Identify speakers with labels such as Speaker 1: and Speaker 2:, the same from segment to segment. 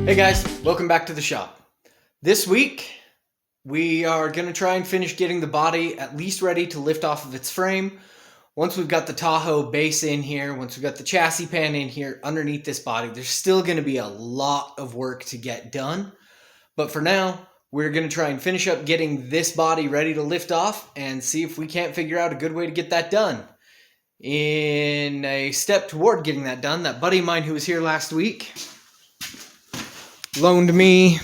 Speaker 1: Hey guys, welcome back to the shop. This week, we are going to try and finish getting the body at least ready to lift off of its frame. Once we've got the Tahoe base in here, once we've got the chassis pan in here underneath this body, there's still going to be a lot of work to get done. But for now, we're going to try and finish up getting this body ready to lift off and see if we can't figure out a good way to get that done. In a step toward getting that done, that buddy of mine who was here last week loaned me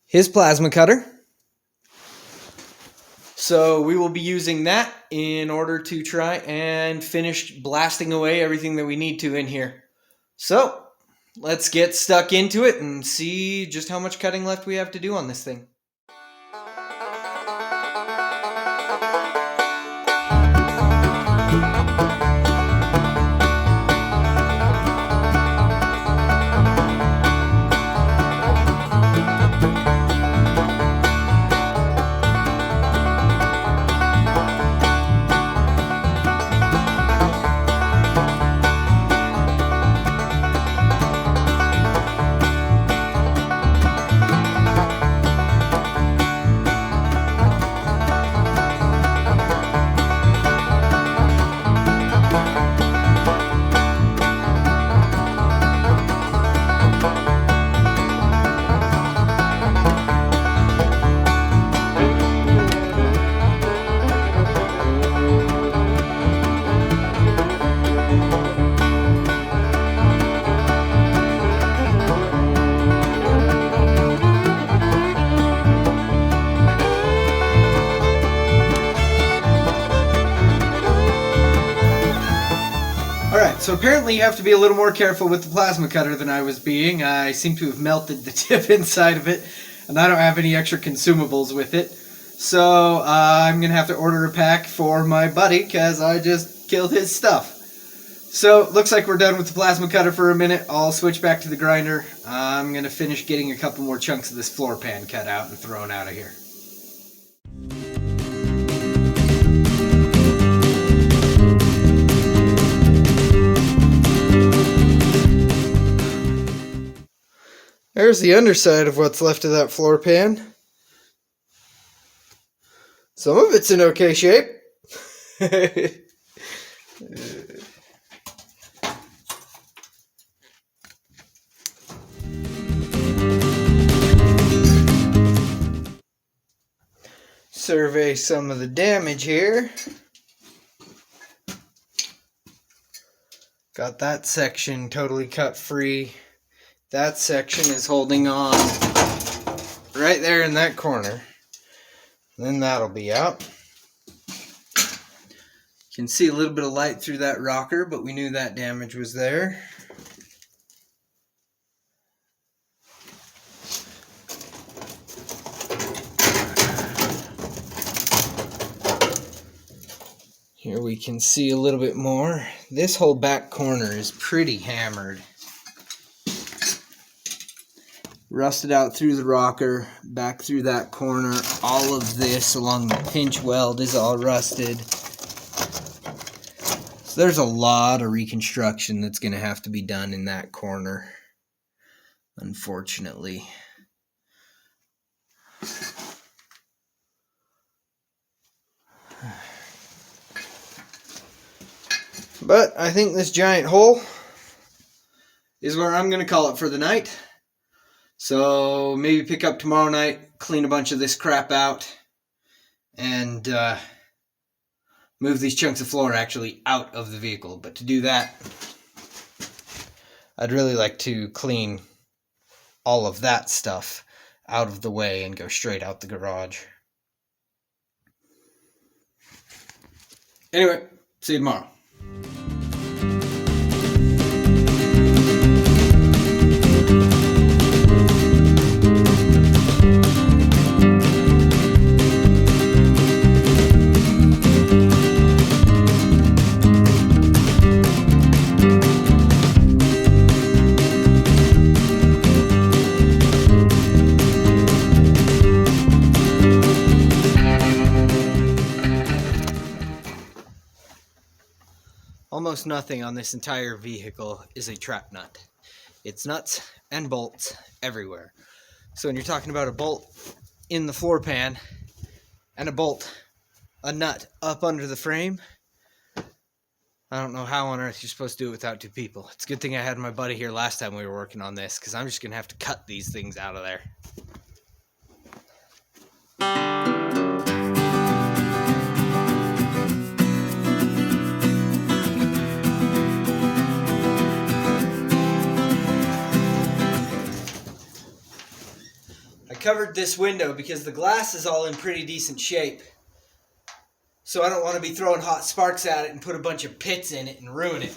Speaker 1: his plasma cutter. So we will be using that in order to try and finish blasting away everything that we need to in here. So let's get stuck into it and see just how much cutting left we have to do on this thing. So apparently you have to be a little more careful with the plasma cutter than I was being. I seem to have melted the tip inside of it, and I don't have any extra consumables with it. So I'm going to have to order a pack for my buddy because I just killed his stuff. So looks like we're done with the plasma cutter for a minute. I'll switch back to the grinder. I'm going to finish getting a couple more chunks of this floor pan cut out and thrown out of here. There's the underside of what's left of that floor pan. Some of it's in okay shape. Survey some of the damage here. Got that section totally cut free. That section is holding on right there in that corner. And then that'll be out. You can see a little bit of light through that rocker, but we knew that damage was there. Here we can see a little bit more. This whole back corner is pretty hammered. Rusted out through the rocker, back through that corner. All of this along the pinch weld is all rusted. So there's a lot of reconstruction that's going to have to be done in that corner, unfortunately. But I think this giant hole is where I'm going to call it for the night. So maybe pick up tomorrow night, clean a bunch of this crap out, and move these chunks of floor actually out of the vehicle. But to do that, I'd really like to clean all of that stuff out of the way and go straight out the garage. Anyway, see you tomorrow. Almost nothing on this entire vehicle is a trap nut. It's nuts and bolts everywhere. So when you're talking about a bolt in the floor pan and a nut up under the frame, I don't know how on earth you're supposed to do it without two people. It's a good thing I had my buddy here last time we were working on this, because I'm just going to have to cut these things out of there. I covered this window because the glass is all in pretty decent shape. So I don't want to be throwing hot sparks at it and put a bunch of pits in it and ruin it.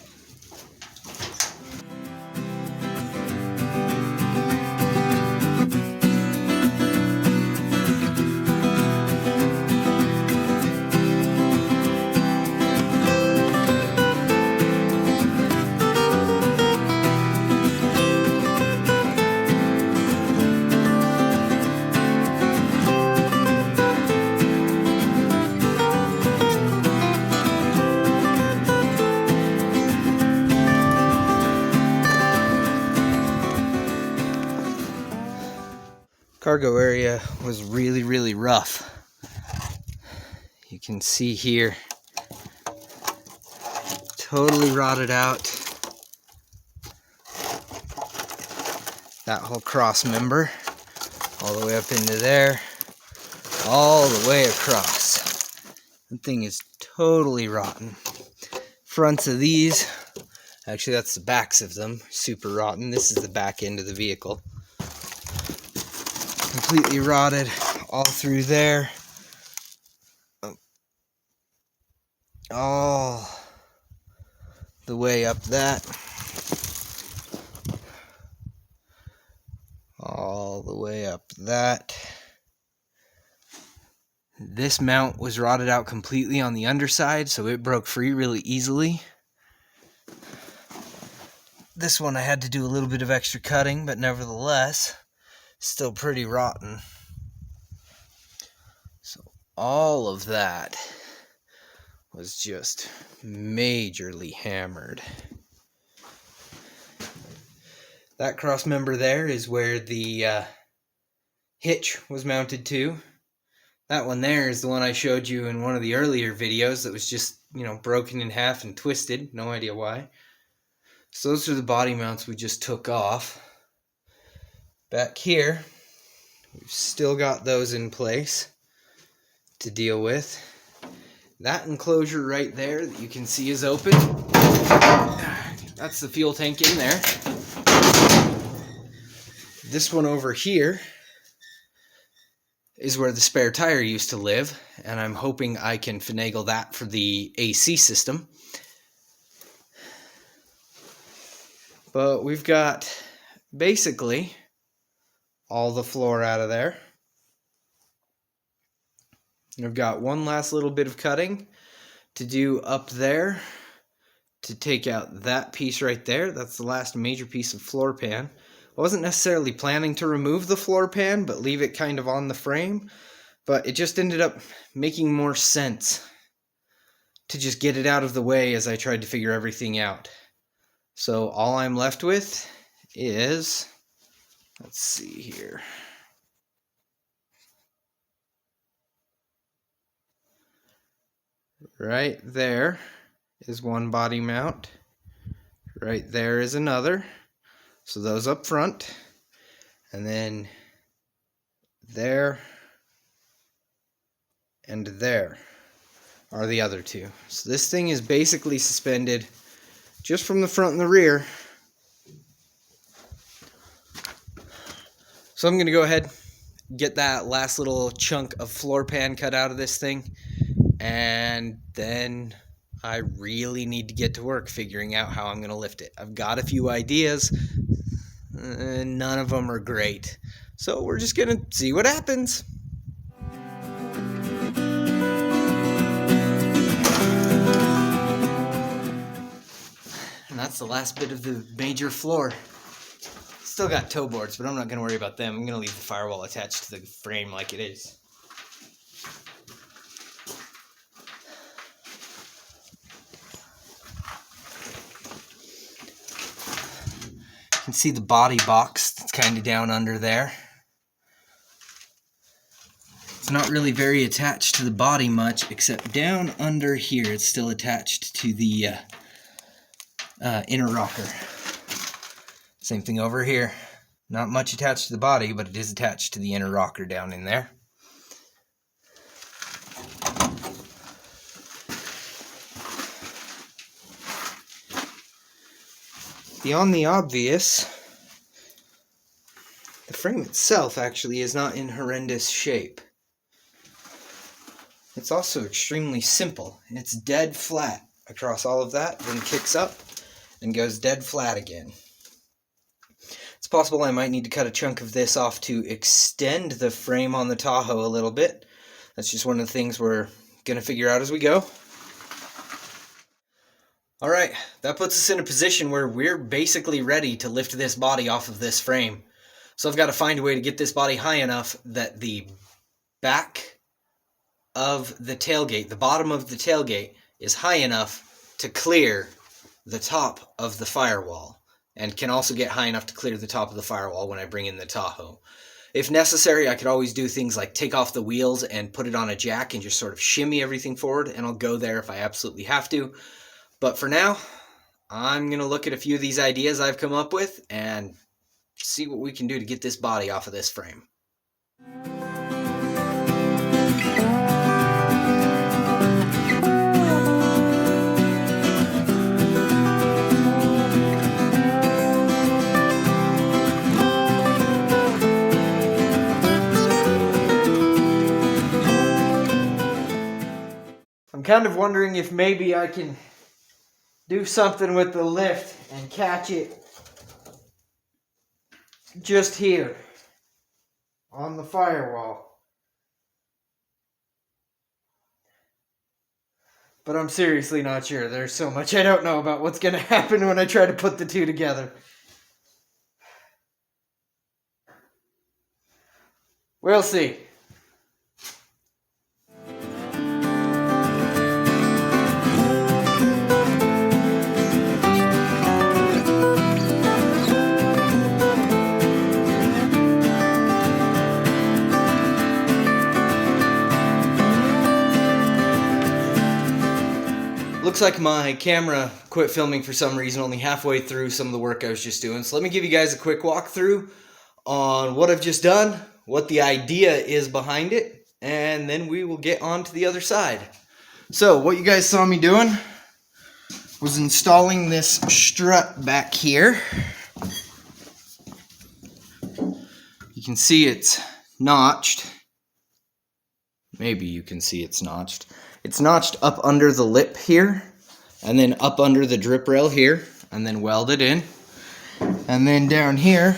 Speaker 1: Cargo area was really rough. You can see here, totally rotted out. That whole cross member, all the way up into there, all the way across. That thing is totally rotten. Fronts of these, actually that's the backs of them, super rotten. This is the back end of the vehicle. Completely rotted all through there. All the way up that. All the way up that. This mount was rotted out completely on the underside, so it broke free really easily. This one I had to do a little bit of extra cutting, but nevertheless, still pretty rotten. So all of that was just majorly hammered. That cross member there is where the hitch was mounted to. That one there is the one I showed you in one of the earlier videos that was just, broken in half and twisted. No idea why. So those are the body mounts we just took off. Back here, we've still got those in place to deal with. That enclosure right there that you can see is open. That's the fuel tank in there. This one over here is where the spare tire used to live, and I'm hoping I can finagle that for the AC system. But we've got basically all the floor out of there. And I've got one last little bit of cutting to do up there to take out that piece right there. That's the last major piece of floor pan. I wasn't necessarily planning to remove the floor pan, but leave it kind of on the frame. But it just ended up making more sense to just get it out of the way as I tried to figure everything out. So all I'm left with is, let's see here. Right there is one body mount. Right there is another. So those up front. And then there and there are the other two. So this thing is basically suspended just from the front and the rear. So I'm going to go ahead, get that last little chunk of floor pan cut out of this thing, and then I really need to get to work figuring out how I'm going to lift it. I've got a few ideas, and none of them are great. So we're just going to see what happens. And that's the last bit of the major floor. Still got toe boards, but I'm not going to worry about them. I'm going to leave the firewall attached to the frame like it is. You can see the body box that's kind of down under there. It's not really very attached to the body much, except down under here it's still attached to the inner rocker. Same thing over here. Not much attached to the body, but it is attached to the inner rocker down in there. Beyond the obvious, the frame itself actually is not in horrendous shape. It's also extremely simple. It's dead flat across all of that, then kicks up and goes dead flat again. It's possible I might need to cut a chunk of this off to extend the frame on the Tahoe a little bit. That's just one of the things we're going to figure out as we go. Alright, that puts us in a position where we're basically ready to lift this body off of this frame. So I've got to find a way to get this body high enough that the back of the tailgate, the bottom of the tailgate, is high enough to clear the top of the firewall, and can also get high enough to clear the top of the firewall when I bring in the Tahoe. If necessary, I could always do things like take off the wheels and put it on a jack and just sort of shimmy everything forward, and I'll go there if I absolutely have to. But for now, I'm going to look at a few of these ideas I've come up with and see what we can do to get this body off of this frame. I'm kind of wondering if maybe I can do something with the lift and catch it just here on the firewall. But I'm seriously not sure. There's so much I don't know about what's going to happen when I try to put the two together. We'll see. Looks like my camera quit filming for some reason, only halfway through some of the work I was just doing. So let me give you guys a quick walkthrough on what I've just done, what the idea is behind it, and then we will get on to the other side. So what you guys saw me doing was installing this strut back here. You can see it's notched. Maybe you can see it's notched. It's notched up under the lip here, and then up under the drip rail here, and then welded in. And then down here,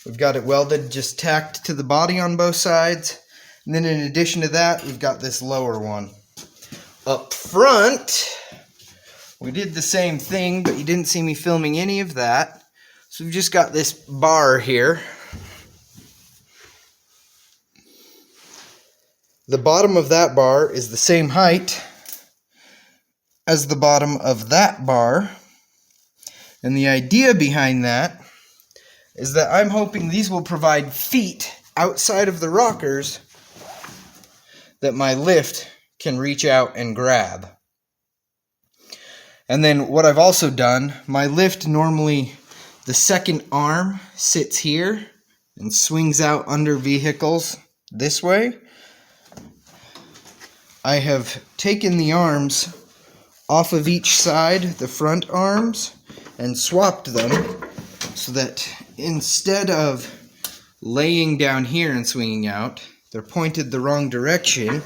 Speaker 1: we've got it welded, just tacked to the body on both sides. And then in addition to that, we've got this lower one. Up front, we did the same thing, but you didn't see me filming any of that. So we've just got this bar here. The bottom of that bar is the same height as the bottom of that bar. And the idea behind that is that I'm hoping these will provide feet outside of the rockers that my lift can reach out and grab. And then what I've also done, my lift normally, the second arm sits here and swings out under vehicles this way. I have taken the arms off of each side, the front arms, and swapped them so that instead of laying down here and swinging out, they're pointed the wrong direction,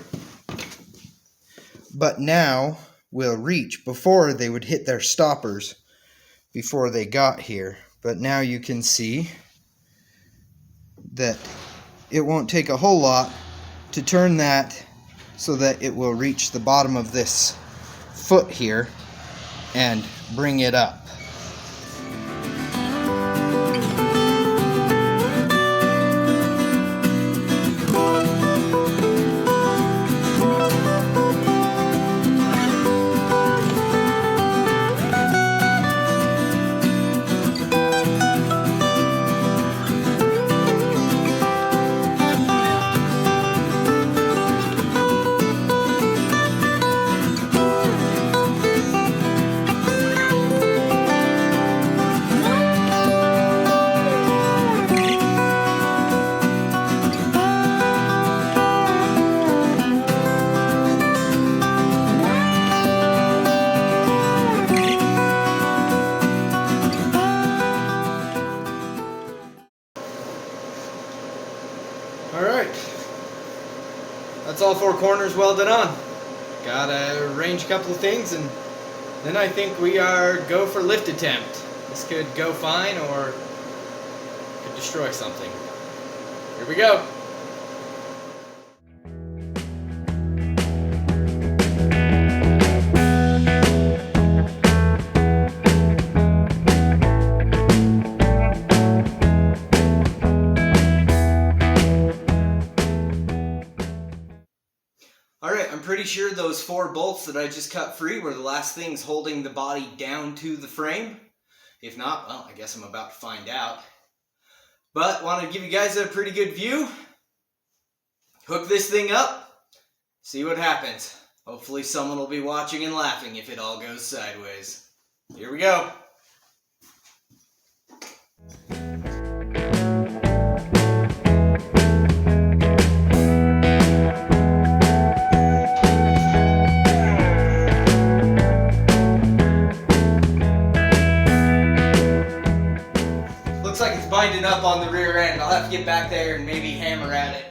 Speaker 1: but now will reach. Before they would hit their stoppers before they got here, but now you can see that it won't take a whole lot to turn that so that it will reach the bottom of this foot here and bring it up. all four corners welded on. Gotta arrange a couple of things, and then I think we are go for lift attempt. This could go fine or could destroy something. Here we go. Alright, I'm pretty sure those 4 bolts that I just cut free were the last things holding the body down to the frame. If not, well, I guess I'm about to find out. But want to give you guys a pretty good view. Hook this thing up, see what happens. Hopefully someone will be watching and laughing if it all goes sideways. Here we go. Binding up on the rear end. I'll have to get back there and maybe hammer at it.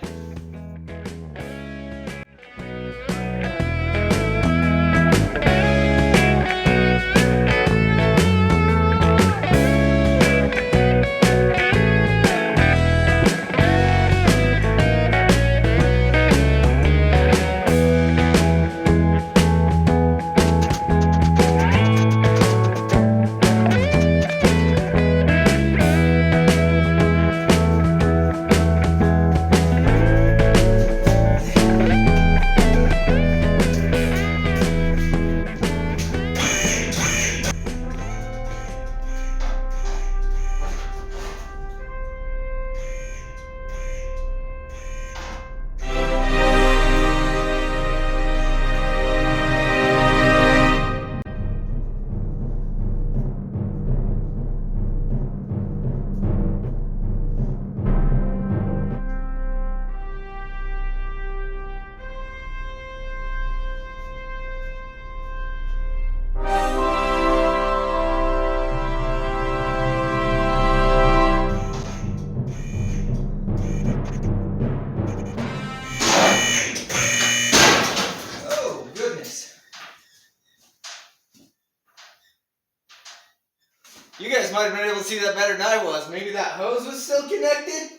Speaker 1: You guys might have been able to see that better than I was. Maybe that hose was still connected?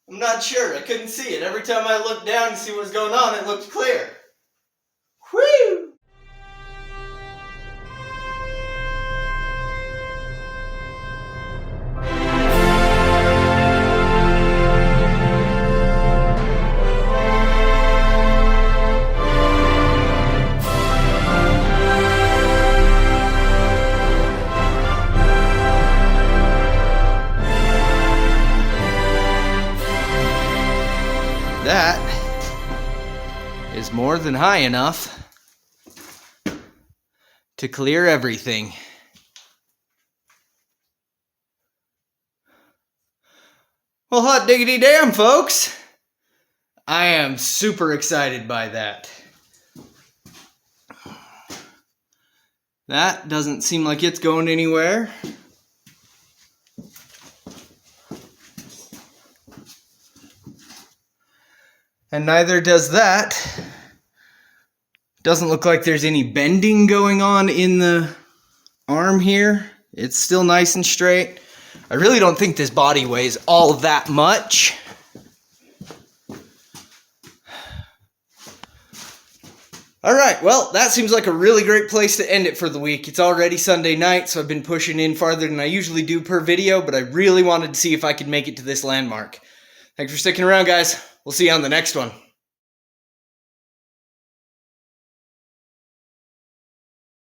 Speaker 1: I'm not sure. I couldn't see it. Every time I looked down to see what was going on, it looked clear. Whew! That is more than high enough to clear everything. Well, hot diggity damn, folks. I am super excited by that. That doesn't seem like it's going anywhere. And neither does that. Doesn't look like there's any bending going on in the arm here. It's still nice and straight. I really don't think this body weighs all that much. Alright, well, that seems like a really great place to end it for the week. It's already Sunday night, so I've been pushing in farther than I usually do per video, but I really wanted to see if I could make it to this landmark. Thanks for sticking around, guys. We'll see you on the next one.